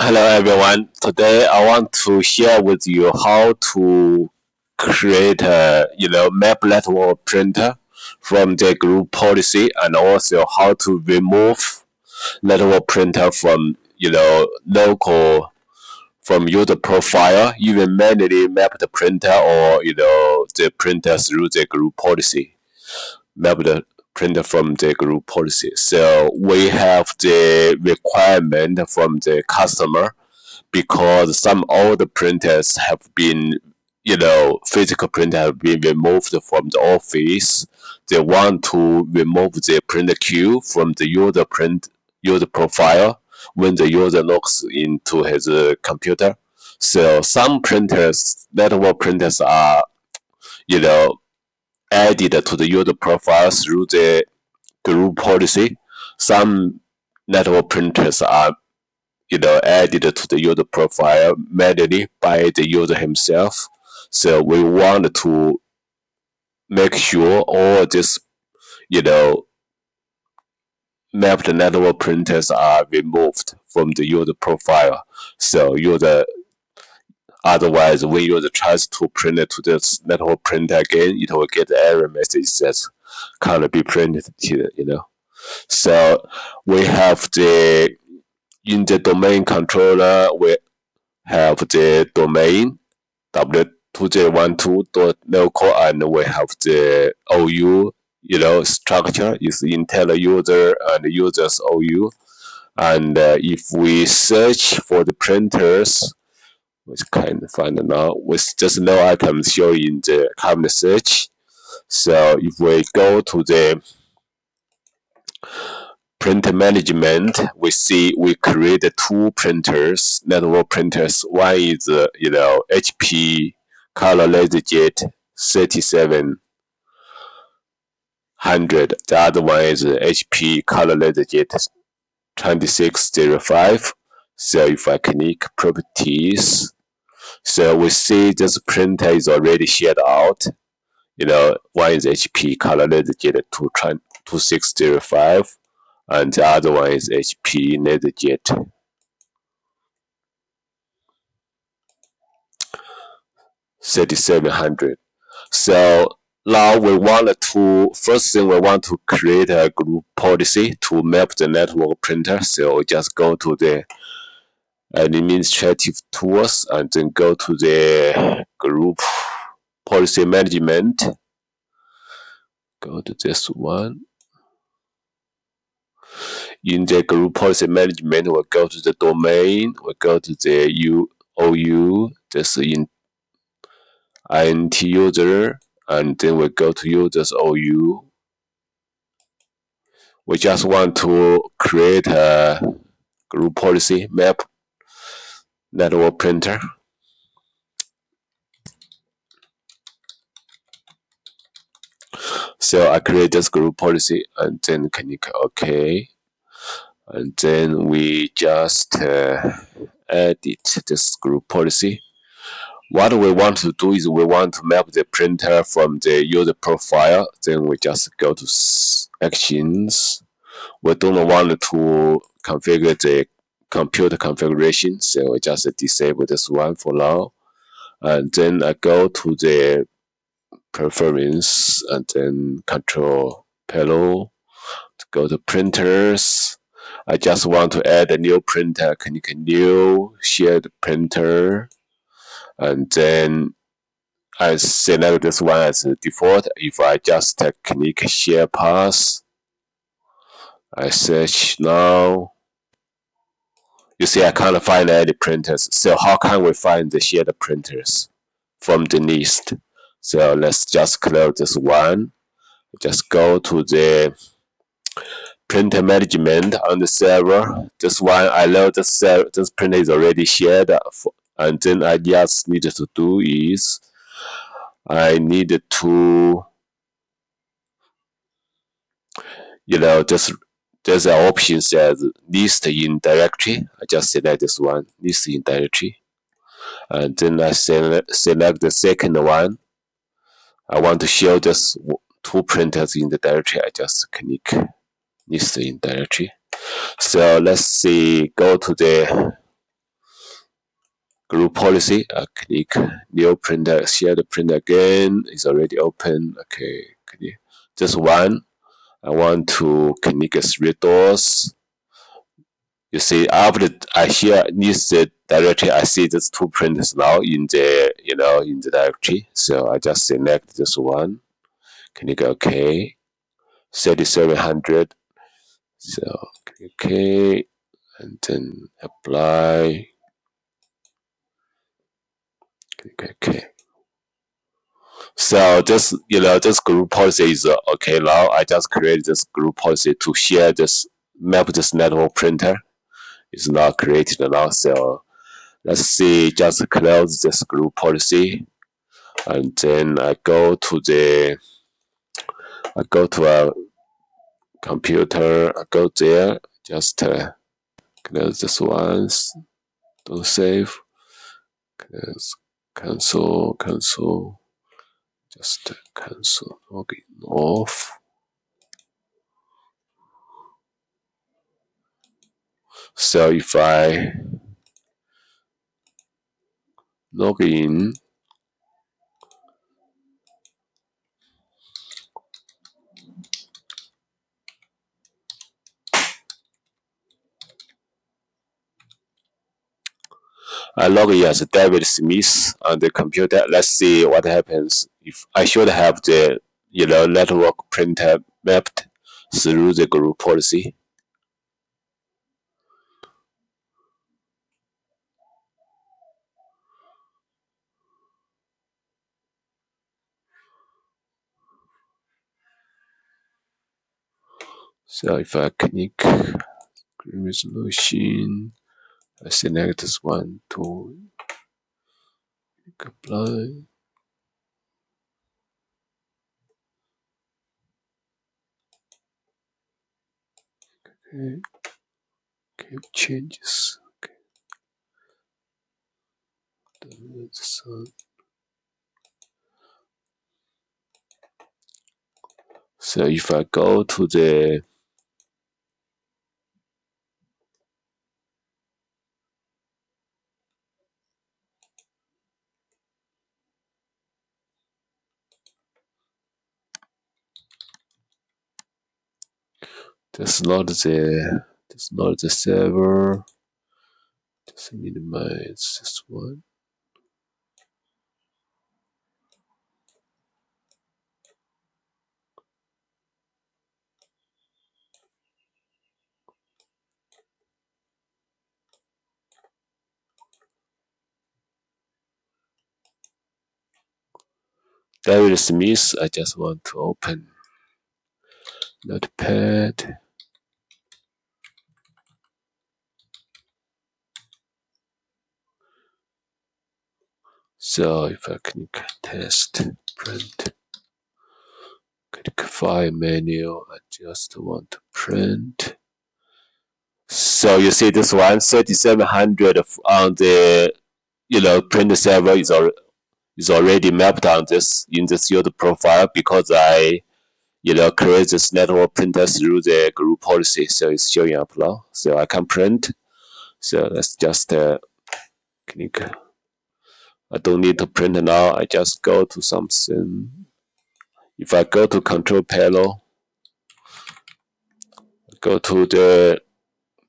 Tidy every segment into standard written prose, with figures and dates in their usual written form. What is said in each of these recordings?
Hello everyone. Today I want to share with you how to create a map network printer from the group policy, and also how to remove network printer from local from user profile, even manually map the printer or the printer through the group policy. Map the printer from the group policy. So we have the requirement from the customer because some older printers have been, physical printer have been removed from the office. They want to remove the printer queue from the user profile when the user logs into his computer. So some printers, network printers, are you know added to the user profile through the group policy. Some network printers are added to the user profile manually by the user himself. So we want to make sure all these, you know, mapped network printers are removed from the user profile. So otherwise, when user tries to print it to this network printer again, it will get the error message says can't be printed here. So we have in the domain controller, we have the domain w2j12.local, and we have the OU, structure is Intel user and users OU. And if we search for the printers, which kind of find now with just no items showing the cabinet search. So if we go to the printer management, we see we created two printers, network printers. One is HP color LaserJet 3700. The other one is HP color LaserJet 2605. So if I click properties, so we see this printer is already shared out. One is HP color LaserJet 2605. And the other one is HP LaserJet 3700. So now first thing we want to create a group policy to map the network printer. So we just go to the administrative tools and then go to the group policy management. Go to this one. In the group policy management, we'll go to the domain, we'll go to the OU, this in INT user, and then we go to users OU. We just want to create a group policy map network printer. So I create this group policy and then click OK. And then we just edit this group policy. What we want to do is we want to map the printer from the user profile. Then we just go to actions. We don't want to configure the computer configuration, so we just disable this one for now. And then I go to the preference and then control panel to go to printers. I just want to add a new printer. Click new shared printer, and then I select this one as default. If I just click share path, I search now. You see, I can't find any printers. So how can we find the shared printers from the list? So let's just close this one. Just go to the printer management on the server. This one, I know this printer is already shared, and then I just need to do is I need to, just there's an option says list in directory. I just select this one, list in directory, and then I select the second one. I want to show this two printers in the directory. I just click list in directory. So let's see, go to the group policy. I click new printer, share the printer again. It's already open. Okay, just one. I want to click 3 doors. You see, after I share this directory, I see these 2 printers now in the in the directory. So I just select this one. Click OK. 3700. So click OK, and then apply. Click OK. So this this group policy is okay now. I just create this group policy to share this map this network printer. It's now created now. So let's see, just close this group policy, and then I go to a computer. I go there, just close this once. Don't save. Close, cancel. Just cancel. Login off. So if I log in, I log in as David Smith on the computer. Let's see what happens. If I should have the network printer mapped through the group policy. So if I click resolution, I select this one to apply. Okay. Changes. Okay. So if I go to the that's not the server. Just minimize this one. David Smith, I just want to open Notepad. So if I click test, print, click file menu, I just want to print. So you see this one, 3700 on the print server is already mapped on this in this user profile because I create this network printer through the group policy. So it's showing up now. So I can print. So let's just click. I don't need to print now. I just go to something. If I go to control panel, go to the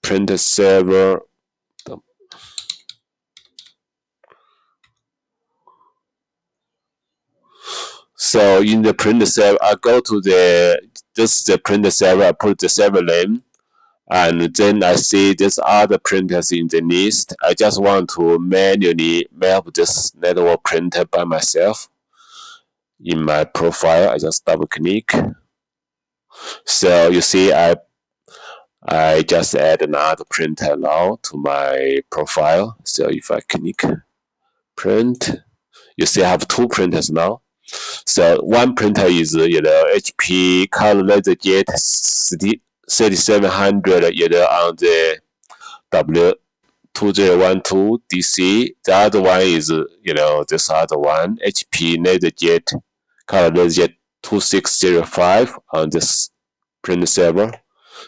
printer server. So in the printer server, I go to this is the printer server. I put the server name, and then I see this other printers in the list. I just want to manually map this network printer by myself. In my profile, I just double click. So you see, I just add another printer now to my profile. So if I click print, you see I have 2 printers now. So one printer is HP color LaserJet 3700 on the W2012 DC. The other one is this other one, HP LaserJet color LaserJet 2605 on this print server.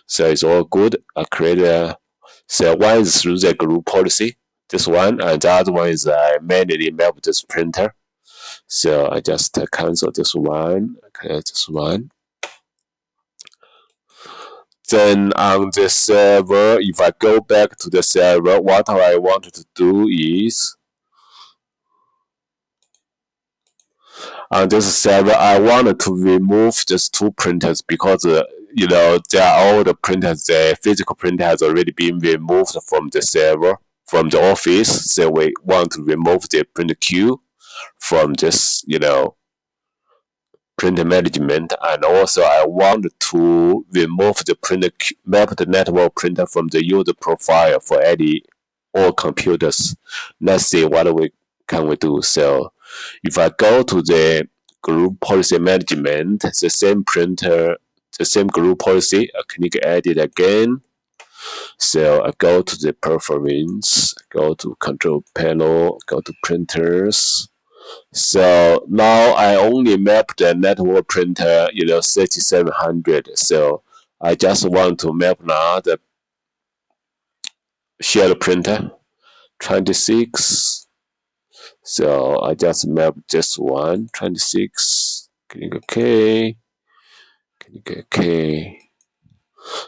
So it's all good. I create so one is through the group policy. this one, and the other one is I manually map this printer. So I just cancel this one, okay, this one. Then on the server, if I go back to the server, what I want to do is on this server, I wanted to remove just two printers because they are all the printers. The physical printer has already been removed from the server, from the office. So we want to remove the print queue from this, print management, and also I want to remove the mapped network printer from the user profile for any all computers. Let's see what we can we do. So if I go to the group policy management, the same printer, the same group policy, I click edit again. So I go to the preference, go to control panel, go to printers. So now I only map the network printer, 3700. So I just want to map now the shared printer 26. So I just map just one 26. Click OK. Click OK.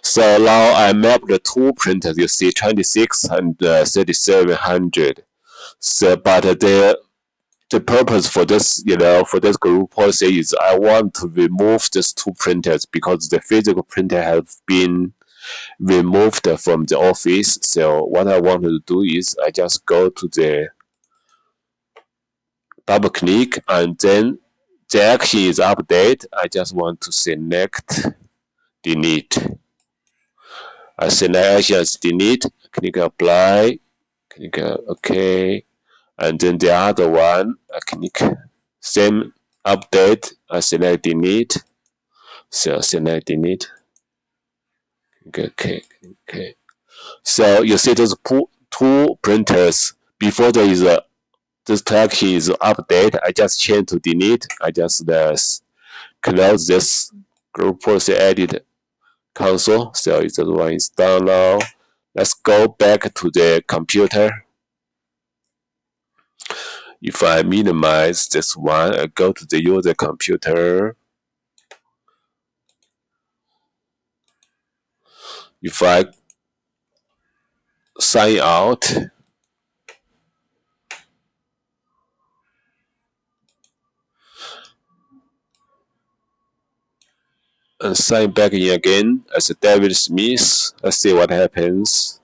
So now I map the two printers. You see 26 and 3700. So but the purpose for this, for this group policy is I want to remove these two printers because the physical printer have been removed from the office. So what I want to do is I just go to the double click, and then the action is update. I just want to select delete. I select action as delete, click apply, click OK, and then the other one I click same update, I select delete. So select delete. Okay, okay. So you see those two printers. Before there is a this action is update, I just change to delete. I just close this group policy edit console. So this one is done now. Let's go back to the computer. If I minimize this one, I go to the user computer. If I sign out, and sign back in again as David Smith. Let's see what happens.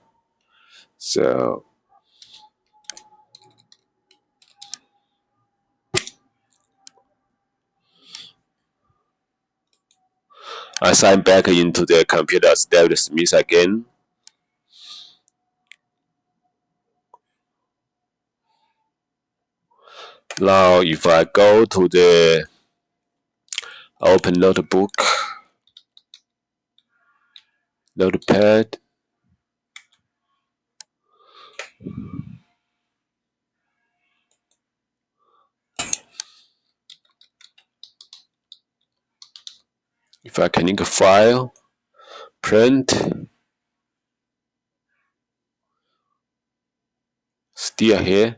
So I sign back into the computer as David Smith again. Now if I go to the open notebook, notepad, if I click file, print, still here,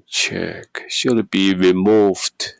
check, should be removed.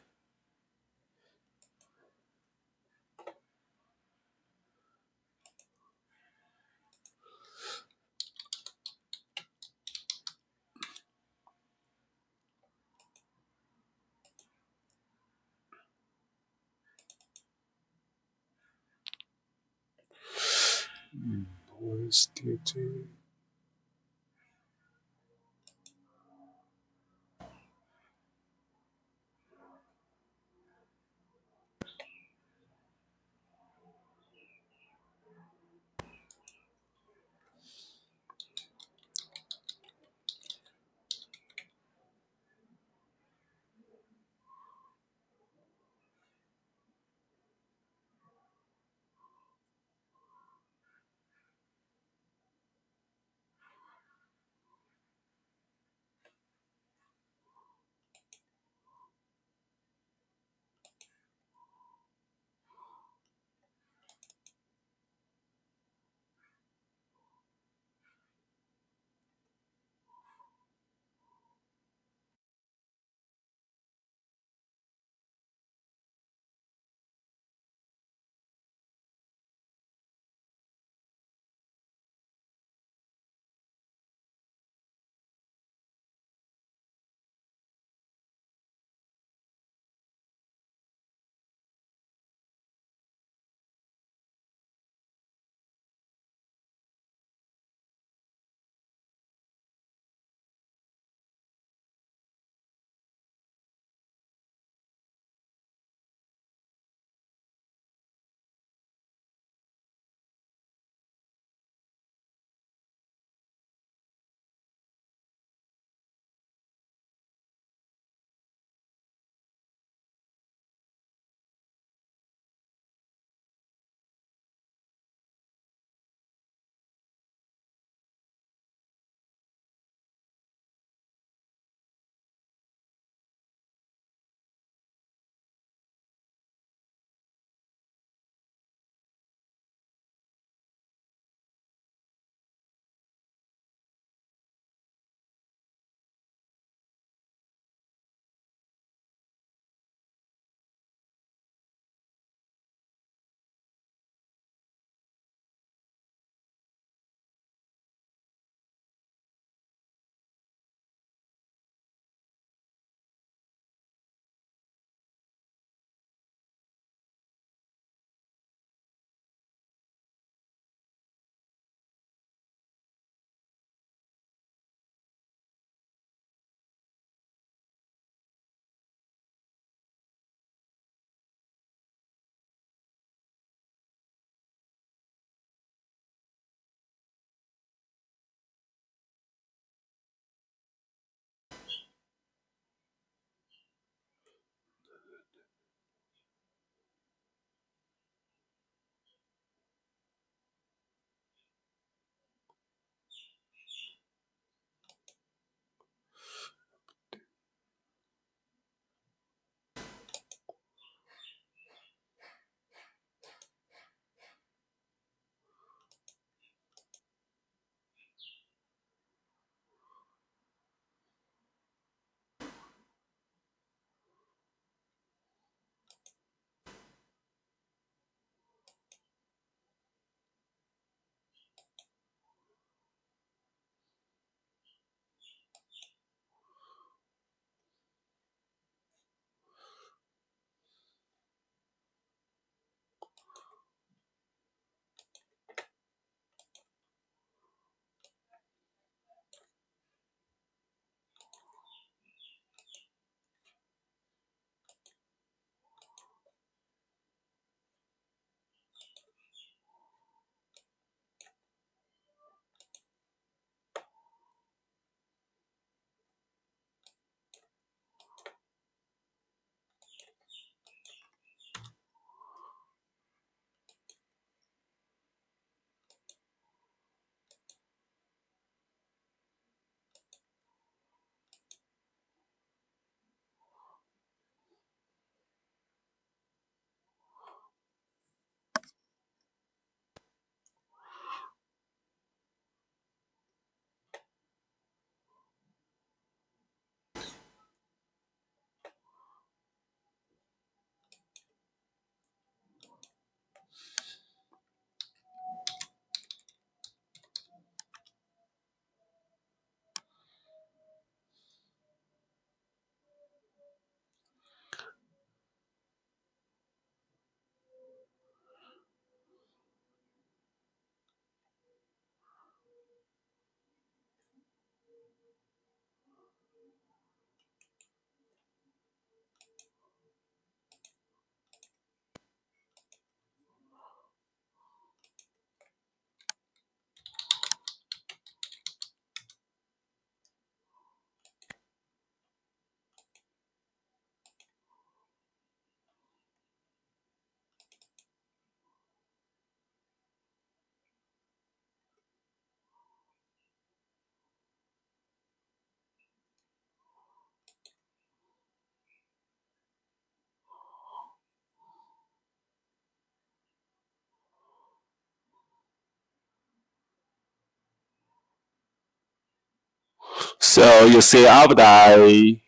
So you see, after I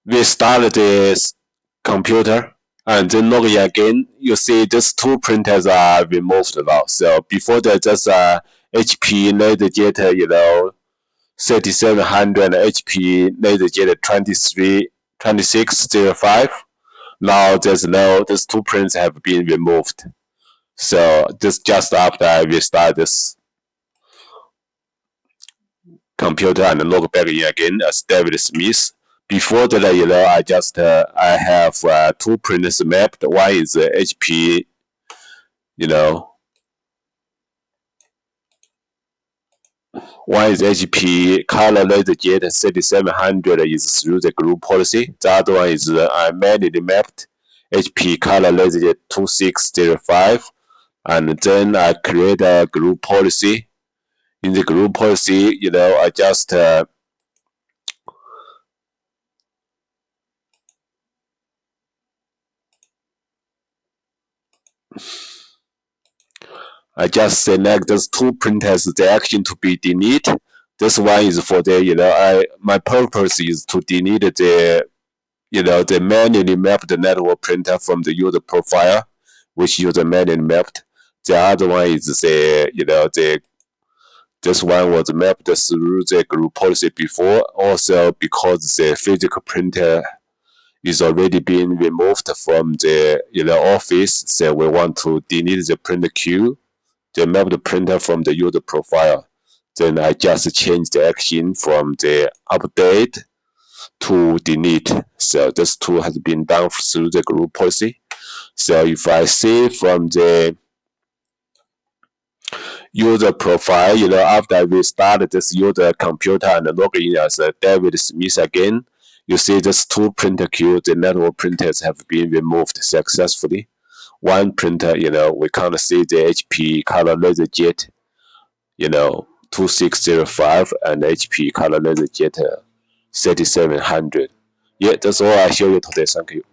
restart this computer and then log in again, you see these two printers are removed now. So before that, just HP LaserJet, 3700 HP LaserJet 2605. Now these two prints have been removed. So this just after I restart this computer and log back in again as David Smith. Before that, I have two printers mapped. One is HP, you know, one is HP Color LaserJet 3700 is through the group policy. The other one is I manually mapped HP Color LaserJet 2605, and then I create a group policy. In the group policy, I just select those two printers, the action to be deleted. This one is for the, my purpose is to delete the manually mapped network printer from the user profile, which user manually mapped. The other one is this one was mapped through the group policy before. Also, because the physical printer is already being removed from the office, so we want to delete the printer queue. They map the printer from the user profile. Then I just change the action from the update to delete. So this tool has been done through the group policy. So if I see from the user profile, after I restart this user computer and log in as David Smith again, you see this two printer queue, the network printers have been removed successfully. One printer, we can't see the HP Color LaserJet, 2605 and HP Color LaserJet 3700. Yeah, that's all I show you today. Thank you.